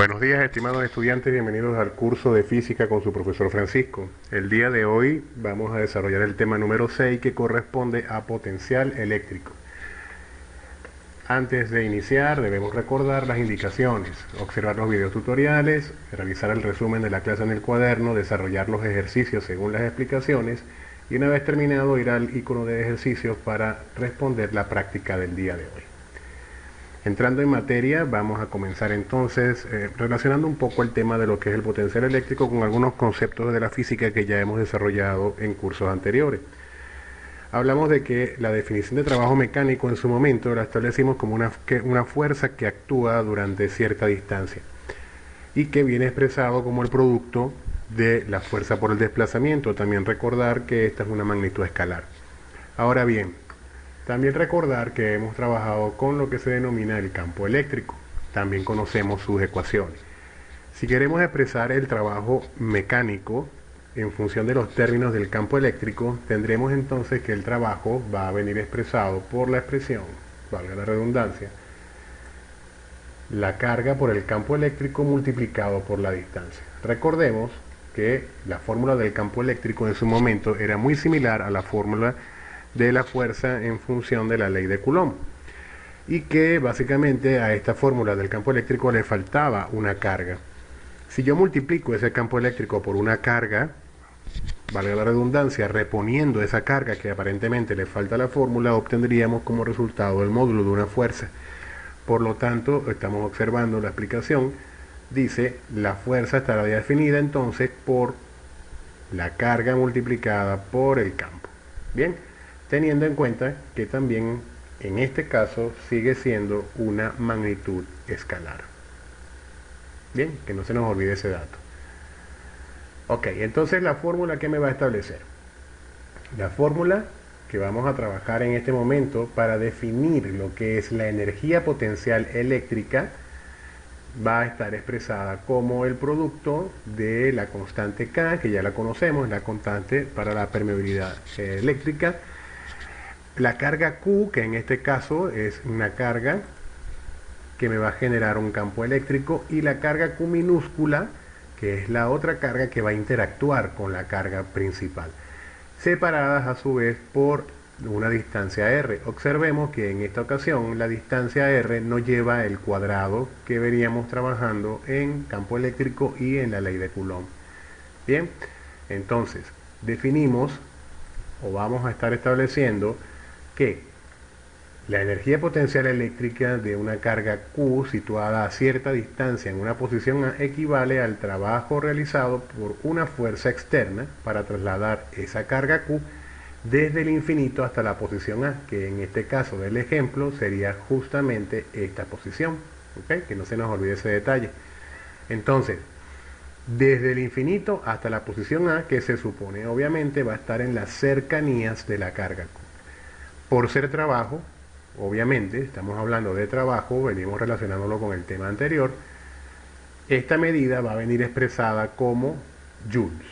Buenos días, estimados estudiantes, bienvenidos al curso de física con su profesor Francisco. El día de hoy vamos a desarrollar el tema número 6 que corresponde a potencial eléctrico. Antes de iniciar debemos recordar las indicaciones, observar los videos tutoriales, realizar el resumen de la clase en el cuaderno, desarrollar los ejercicios según las explicaciones y una vez terminado ir al icono de ejercicios para responder la práctica del día de hoy. Entrando en materia, vamos a comenzar entonces relacionando un poco el tema de lo que es el potencial eléctrico con algunos conceptos de la física que ya hemos desarrollado en cursos anteriores. Hablamos de que la definición de trabajo mecánico en su momento la establecimos como una fuerza que actúa durante cierta distancia y que viene expresado como el producto de la fuerza por el desplazamiento. También recordar que esta es una magnitud escalar. Ahora bien, también recordar que hemos trabajado con lo que se denomina el campo eléctrico. También conocemos sus ecuaciones. Si queremos expresar el trabajo mecánico en función de los términos del campo eléctrico, tendremos entonces que el trabajo va a venir expresado por la expresión, valga la redundancia, la carga por el campo eléctrico multiplicado por la distancia. Recordemos que la fórmula del campo eléctrico en su momento era muy similar a la fórmula de la fuerza en función de la ley de Coulomb, y que básicamente a esta fórmula del campo eléctrico le faltaba una carga. Si yo multiplico ese campo eléctrico por una carga, valga la redundancia, reponiendo esa carga que aparentemente le falta a la fórmula, obtendríamos como resultado el módulo de una fuerza. Por lo tanto, estamos observando la explicación, dice la fuerza estará definida entonces por la carga multiplicada por el campo. Bien, teniendo en cuenta que también en este caso sigue siendo una magnitud escalar. Bien, que no se nos olvide ese dato. Ok, entonces la fórmula que me va a establecer. La fórmula que vamos a trabajar en este momento para definir lo que es la energía potencial eléctrica va a estar expresada como el producto de la constante K, que ya la conocemos, la constante para la permeabilidad eléctrica, la carga Q, que en este caso es una carga que me va a generar un campo eléctrico, y la carga Q minúscula, que es la otra carga que va a interactuar con la carga principal, separadas a su vez por una distancia R. Observemos que en esta ocasión la distancia R no lleva el cuadrado que veríamos trabajando en campo eléctrico y en la ley de Coulomb. Bien, entonces definimos o vamos a estar estableciendo que la energía potencial eléctrica de una carga Q situada a cierta distancia en una posición A equivale al trabajo realizado por una fuerza externa para trasladar esa carga Q desde el infinito hasta la posición A, que en este caso del ejemplo sería justamente esta posición. ¿Okay? Que no se nos olvide ese detalle. Entonces, desde el infinito hasta la posición A, que se supone obviamente va a estar en las cercanías de la carga Q. Por ser trabajo, obviamente, estamos hablando de trabajo, venimos relacionándolo con el tema anterior, esta medida va a venir expresada como joules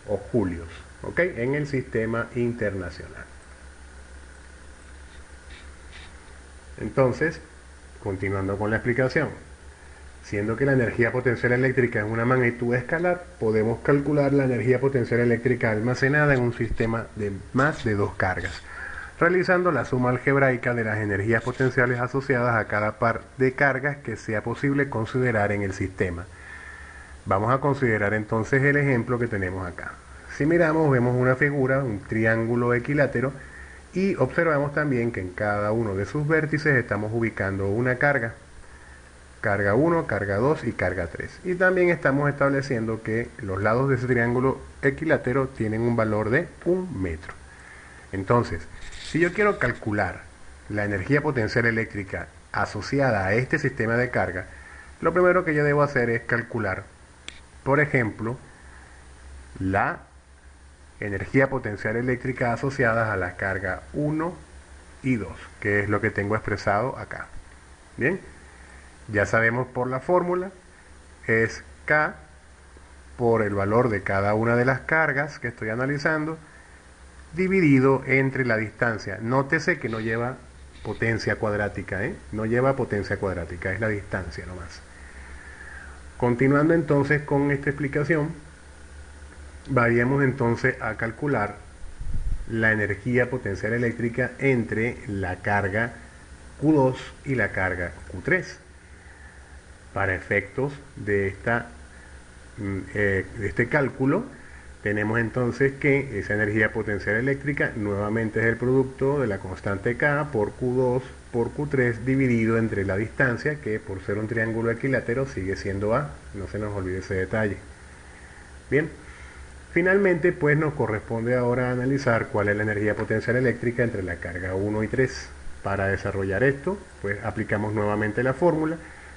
o julios, ¿ok? En el sistema internacional. Entonces, continuando con la explicación, siendo que la energía potencial eléctrica es una magnitud escalar, podemos calcular la energía potencial eléctrica almacenada en un sistema de más de dos cargas, realizando la suma algebraica de las energías potenciales asociadas a cada par de cargas que sea posible considerar en el sistema. Vamos a considerar entonces el ejemplo que tenemos acá. Si miramos, vemos una figura, un triángulo equilátero, y observamos también que en cada uno de sus vértices estamos ubicando una carga. Carga 1, carga 2 y carga 3. Y también estamos estableciendo que los lados de ese triángulo equilátero tienen un valor de 1 metro. Entonces, si yo quiero calcular la energía potencial eléctrica asociada a este sistema de carga, lo primero que yo debo hacer es calcular, por ejemplo, la energía potencial eléctrica asociada a la carga 1 y 2, que es lo que tengo expresado acá. Bien, ya sabemos por la fórmula, es K por el valor de cada una de las cargas que estoy analizando, dividido entre la distancia. Nótese que no lleva potencia cuadrática, no lleva potencia cuadrática, es la distancia nomás. Continuando entonces con esta explicación, vayamos entonces a calcular la energía potencial eléctrica entre la carga Q2 y la carga Q3. Para efectos de este cálculo, tenemos entonces que esa energía potencial eléctrica nuevamente es el producto de la constante K por Q2 por Q3 dividido entre la distancia, que por ser un triángulo equilátero sigue siendo A. No se nos olvide ese detalle. Bien, finalmente pues nos corresponde ahora analizar cuál es la energía potencial eléctrica entre la carga 1 y 3. Para desarrollar esto, pues aplicamos nuevamente la fórmula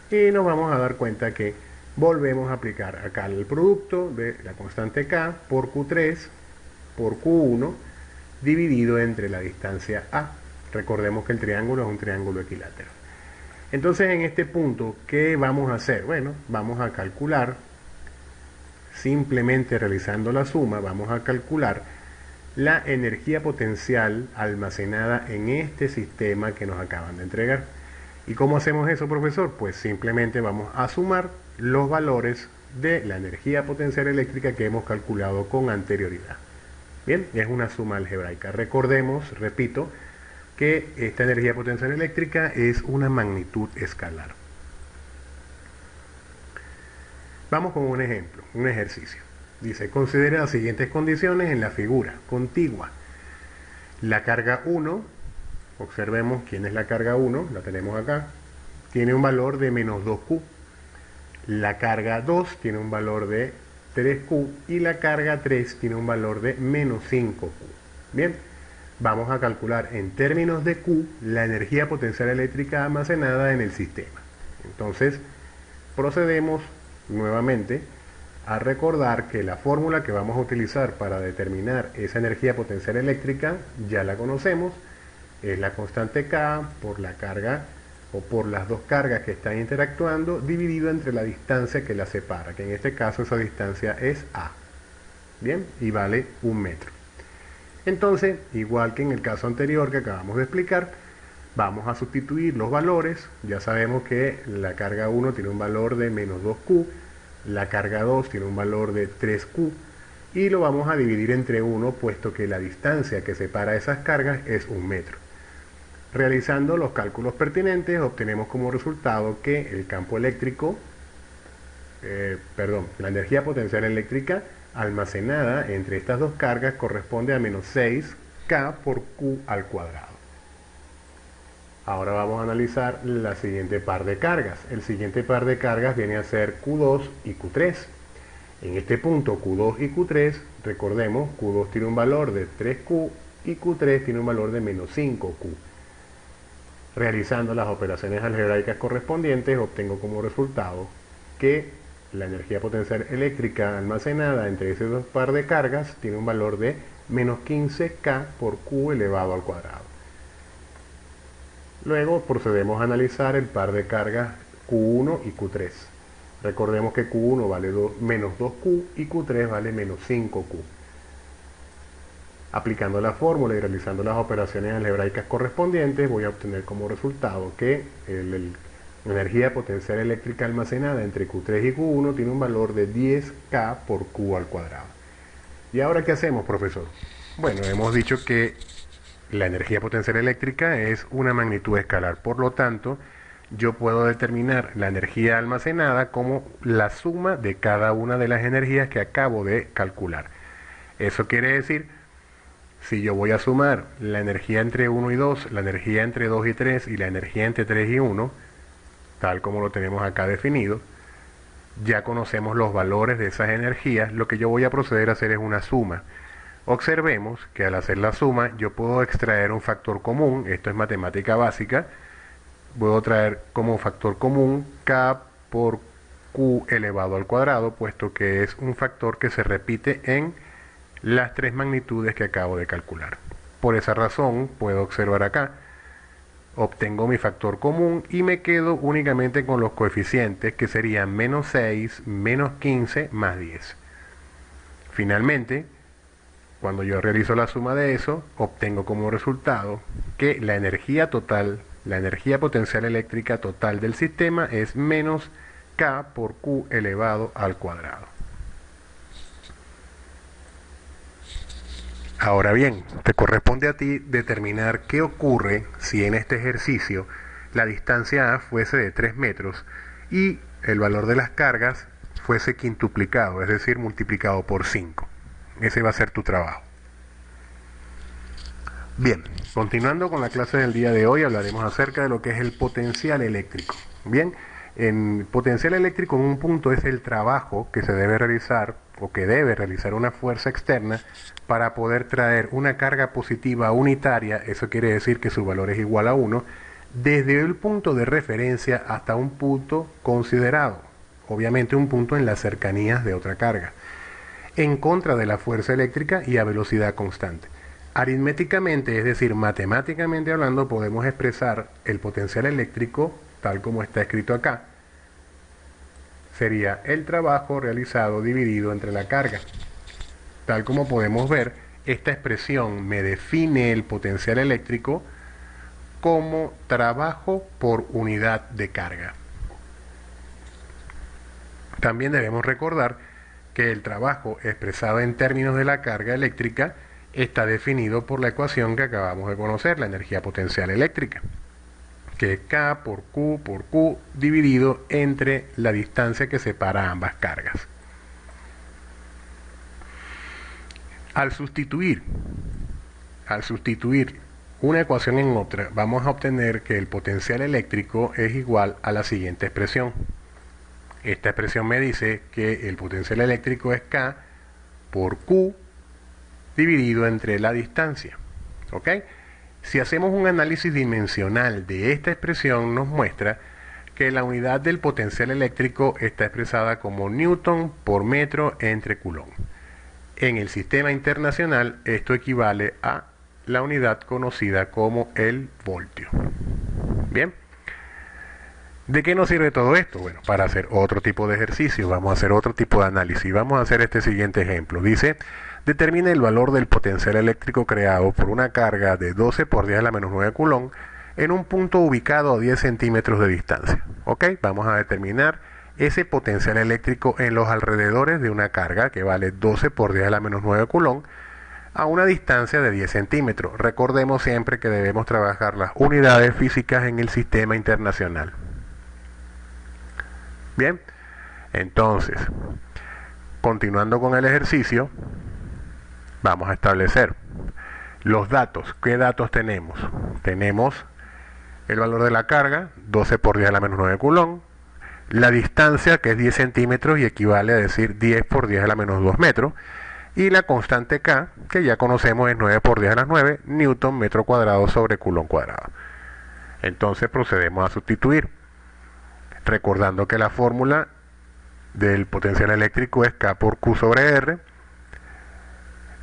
y nos vamos a dar cuenta que volvemos a aplicar acá el producto de la constante K por Q3 por Q1 dividido entre la distancia A. Recordemos que el triángulo es un triángulo equilátero. Entonces en este punto, ¿qué vamos a hacer? Bueno, vamos a calcular, simplemente realizando la suma, vamos a calcular la energía potencial almacenada en este sistema que nos acaban de entregar. ¿Y cómo hacemos eso, profesor? Pues simplemente vamos a sumar los valores de la energía potencial eléctrica que hemos calculado con anterioridad. Bien, es una suma algebraica. Recordemos, repito, que esta energía potencial eléctrica es una magnitud escalar. Vamos con un ejemplo, un ejercicio. Dice, considere las siguientes condiciones en la figura contigua. La carga 1, observemos quién es la carga 1, la tenemos acá, tiene un valor de menos 2Q. La carga 2 tiene un valor de 3Q y la carga 3 tiene un valor de menos 5Q. Bien, vamos a calcular en términos de Q la energía potencial eléctrica almacenada en el sistema. Entonces, procedemos nuevamente a recordar que la fórmula que vamos a utilizar para determinar esa energía potencial eléctrica ya la conocemos, es la constante K por la carga o por las dos cargas que están interactuando dividido entre la distancia que las separa, que en este caso esa distancia es A. Bien, y vale 1 metro. Entonces, igual que en el caso anterior que acabamos de explicar, vamos a sustituir los valores. Ya sabemos que la carga 1 tiene un valor de menos 2Q, la carga 2 tiene un valor de 3Q y lo vamos a dividir entre 1 puesto que la distancia que separa esas cargas es 1 metro. Realizando los cálculos pertinentes obtenemos como resultado que el campo eléctrico, la energía potencial eléctrica almacenada entre estas dos cargas corresponde a menos 6K por Q al cuadrado. Ahora vamos a analizar la siguiente par de cargas. El siguiente par de cargas viene a ser Q2 y Q3. En este punto Q2 y Q3, recordemos, Q2 tiene un valor de 3Q y Q3 tiene un valor de menos 5Q. Realizando las operaciones algebraicas correspondientes, obtengo como resultado que la energía potencial eléctrica almacenada entre esos dos par de cargas tiene un valor de menos 15K por Q elevado al cuadrado. Luego procedemos a analizar el par de cargas Q1 y Q3. Recordemos que Q1 vale menos 2Q y Q3 vale menos 5Q. Aplicando la fórmula y realizando las operaciones algebraicas correspondientes, voy a obtener como resultado que la energía potencial eléctrica almacenada entre Q3 y Q1 tiene un valor de 10K por Q al cuadrado. ¿Y ahora qué hacemos, profesor? Bueno, hemos dicho que la energía potencial eléctrica es una magnitud escalar, por lo tanto, yo puedo determinar la energía almacenada como la suma de cada una de las energías que acabo de calcular. Eso quiere decir, si yo voy a sumar la energía entre 1 y 2, la energía entre 2 y 3 y la energía entre 3 y 1, tal como lo tenemos acá definido, ya conocemos los valores de esas energías, lo que yo voy a proceder a hacer es una suma. Observemos que al hacer la suma yo puedo extraer un factor común, esto es matemática básica, puedo traer como factor común K por Q elevado al cuadrado, puesto que es un factor que se repite en las tres magnitudes que acabo de calcular. Por esa razón puedo observar acá, obtengo mi factor común y me quedo únicamente con los coeficientes que serían menos 6, menos 15, más 10. Finalmente, cuando yo realizo la suma de eso, obtengo como resultado que la energía total, la energía potencial eléctrica total del sistema es menos K por Q elevado al cuadrado. Ahora bien, te corresponde a ti determinar qué ocurre si en este ejercicio la distancia A fuese de 3 metros y el valor de las cargas fuese quintuplicado, es decir, multiplicado por 5. Ese va a ser tu trabajo. Bien, continuando con la clase del día de hoy, hablaremos acerca de lo que es el potencial eléctrico. Bien, en potencial eléctrico en un punto es el trabajo que se debe realizar o que debe realizar una fuerza externa para poder traer una carga positiva unitaria, eso quiere decir que su valor es igual a 1, desde el punto de referencia hasta un punto considerado, obviamente un punto en las cercanías de otra carga, en contra de la fuerza eléctrica y a velocidad constante. Aritméticamente, es decir, matemáticamente hablando, podemos expresar el potencial eléctrico tal como está escrito acá. Sería el trabajo realizado dividido entre la carga. Tal como podemos ver, esta expresión me define el potencial eléctrico como trabajo por unidad de carga. También debemos recordar que el trabajo expresado en términos de la carga eléctrica está definido por la ecuación que acabamos de conocer, la energía potencial eléctrica, que es K por Q dividido entre la distancia que separa ambas cargas. Al sustituir una ecuación en otra, vamos a obtener que el potencial eléctrico es igual a la siguiente expresión. Esta expresión me dice que el potencial eléctrico es K por Q dividido entre la distancia. ¿Ok? Si hacemos un análisis dimensional de esta expresión, nos muestra que la unidad del potencial eléctrico está expresada como newton por metro entre coulomb. En el sistema internacional, esto equivale a la unidad conocida como el voltio. Bien. ¿De qué nos sirve todo esto? Bueno, para hacer otro tipo de ejercicio, vamos a hacer otro tipo de análisis. Vamos a hacer este siguiente ejemplo. Dice, determine el valor del potencial eléctrico creado por una carga de 12 por 10 a la menos 9 coulomb en un punto ubicado a 10 centímetros de distancia. ¿Ok? Vamos a determinar ese potencial eléctrico en los alrededores de una carga que vale 12 por 10 a la menos 9 coulomb a una distancia de 10 centímetros. Recordemos siempre que debemos trabajar las unidades físicas en el sistema internacional. Bien, entonces, continuando con el ejercicio, vamos a establecer los datos. ¿Qué datos tenemos? Tenemos el valor de la carga, 12 por 10 a la menos 9 coulomb, la distancia, que es 10 centímetros y equivale a decir 10 por 10 a la menos 2 metros, y la constante K, que ya conocemos es 9 por 10 a la 9, newton metro cuadrado sobre coulomb cuadrado. Entonces procedemos a sustituir, recordando que la fórmula del potencial eléctrico es K por Q sobre R.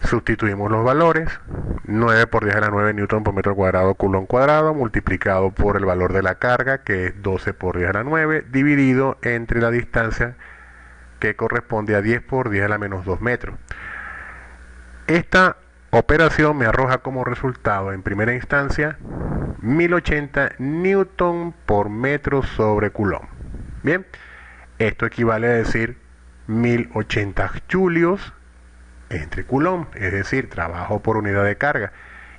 Sustituimos los valores, 9 por 10 a la 9 newton por metro cuadrado coulomb cuadrado, multiplicado por el valor de la carga, que es 12 por 10 a la 9, dividido entre la distancia, que corresponde a 10 por 10 a la menos 2 metros. Esta operación me arroja como resultado, en primera instancia, 1080 newton por metro sobre coulomb. Bien, esto equivale a decir 1080 julios entre coulomb, es decir, trabajo por unidad de carga.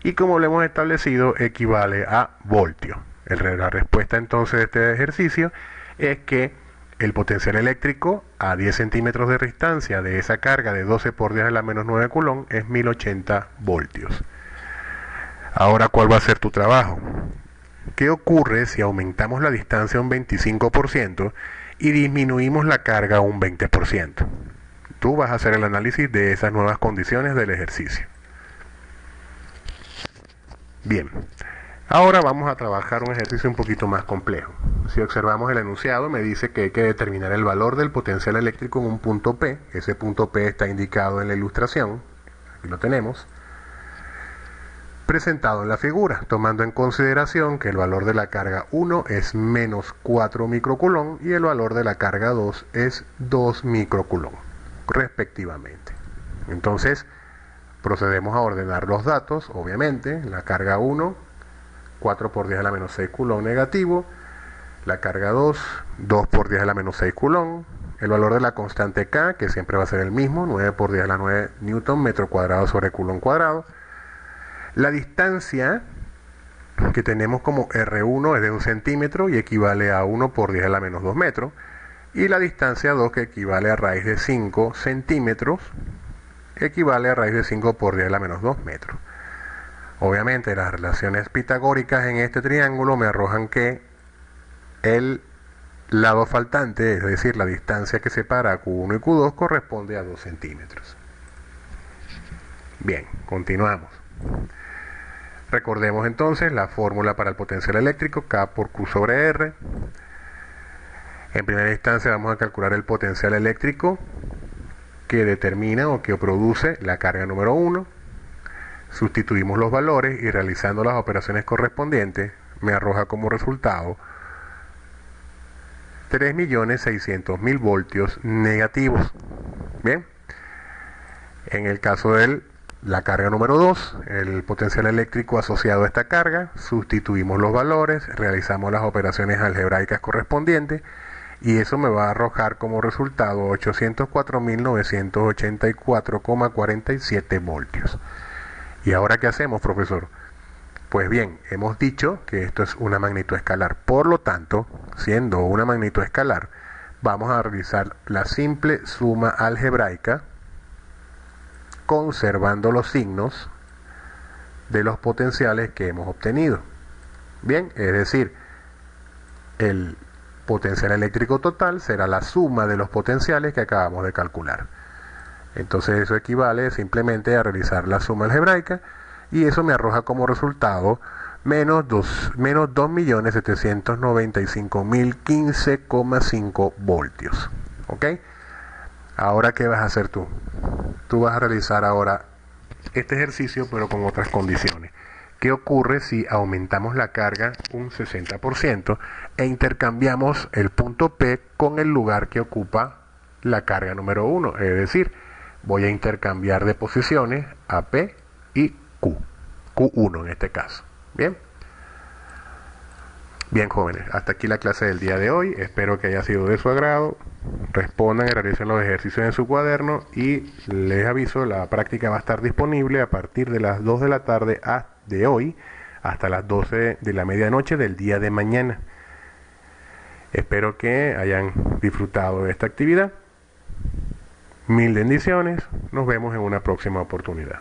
Y como lo hemos establecido, equivale a voltio. La respuesta entonces de este ejercicio es que el potencial eléctrico a 10 centímetros de distancia de esa carga de 12 por 10 a la menos 9 coulomb es 1080 voltios. Ahora, ¿cuál va a ser tu trabajo? ¿Qué ocurre si aumentamos la distancia un 25% y disminuimos la carga un 20%? Tú vas a hacer el análisis de esas nuevas condiciones del ejercicio. Bien, ahora vamos a trabajar un ejercicio un poquito más complejo. Si observamos el enunciado, me dice que hay que determinar el valor del potencial eléctrico en un punto P. Ese punto P está indicado en la ilustración. Aquí lo tenemos. Presentado en la figura, tomando en consideración que el valor de la carga 1 es menos 4 microcoulomb y el valor de la carga 2 es 2 microcoulomb, respectivamente. Entonces, procedemos a ordenar los datos, obviamente, la carga 1, 4 por 10 a la menos 6 coulomb negativo, La carga 2, 2 por 10 a la menos 6 coulomb. El valor de la constante K, que siempre va a ser el mismo, 9 por 10 a la 9 newton metro cuadrado sobre coulomb cuadrado. La distancia que tenemos como R1 es de 1 centímetro y equivale a 1 por 10 a la menos 2 metros. Y la distancia 2, que equivale a raíz de 5 centímetros, equivale a raíz de 5 por 10 a la menos 2 metros. Obviamente las relaciones pitagóricas en este triángulo me arrojan que el lado faltante, es decir, la distancia que separa a Q1 y Q2, corresponde a 2 centímetros. Bien, continuamos. Recordemos entonces la fórmula para el potencial eléctrico, K por Q sobre R. En primera instancia vamos a calcular el potencial eléctrico que determina o que produce la carga número 1. Sustituimos los valores y realizando las operaciones correspondientes me arroja como resultado 3.600.000 voltios negativos. Bien, en el caso de la carga número 2, el potencial eléctrico asociado a esta carga, sustituimos los valores, realizamos las operaciones algebraicas correspondientes y eso me va a arrojar como resultado 804.984,47 voltios. ¿Y ahora qué hacemos, profesor? Pues bien, hemos dicho que esto es una magnitud escalar. Por lo tanto, siendo una magnitud escalar, vamos a realizar la simple suma algebraica conservando los signos de los potenciales que hemos obtenido. Bien, es decir, el potencial eléctrico total será la suma de los potenciales que acabamos de calcular. Entonces eso equivale simplemente a realizar la suma algebraica y eso me arroja como resultado menos 2.795.015,5 voltios. ¿Ok? Ahora, ¿qué vas a hacer tú? Tú vas a realizar ahora este ejercicio pero con otras condiciones. ¿Qué ocurre si aumentamos la carga un 60% e intercambiamos el punto P con el lugar que ocupa la carga número 1? Es decir, voy a intercambiar de posiciones a P y Q. Q1 en este caso. Bien. Bien, jóvenes, hasta aquí la clase del día de hoy. Espero que haya sido de su agrado. Respondan y realicen los ejercicios en su cuaderno y les aviso, la práctica va a estar disponible a partir de las 2 de la tarde de hoy hasta las 12 de la medianoche del día de mañana. Espero que hayan disfrutado de esta actividad. Mil bendiciones. Nos vemos en una próxima oportunidad.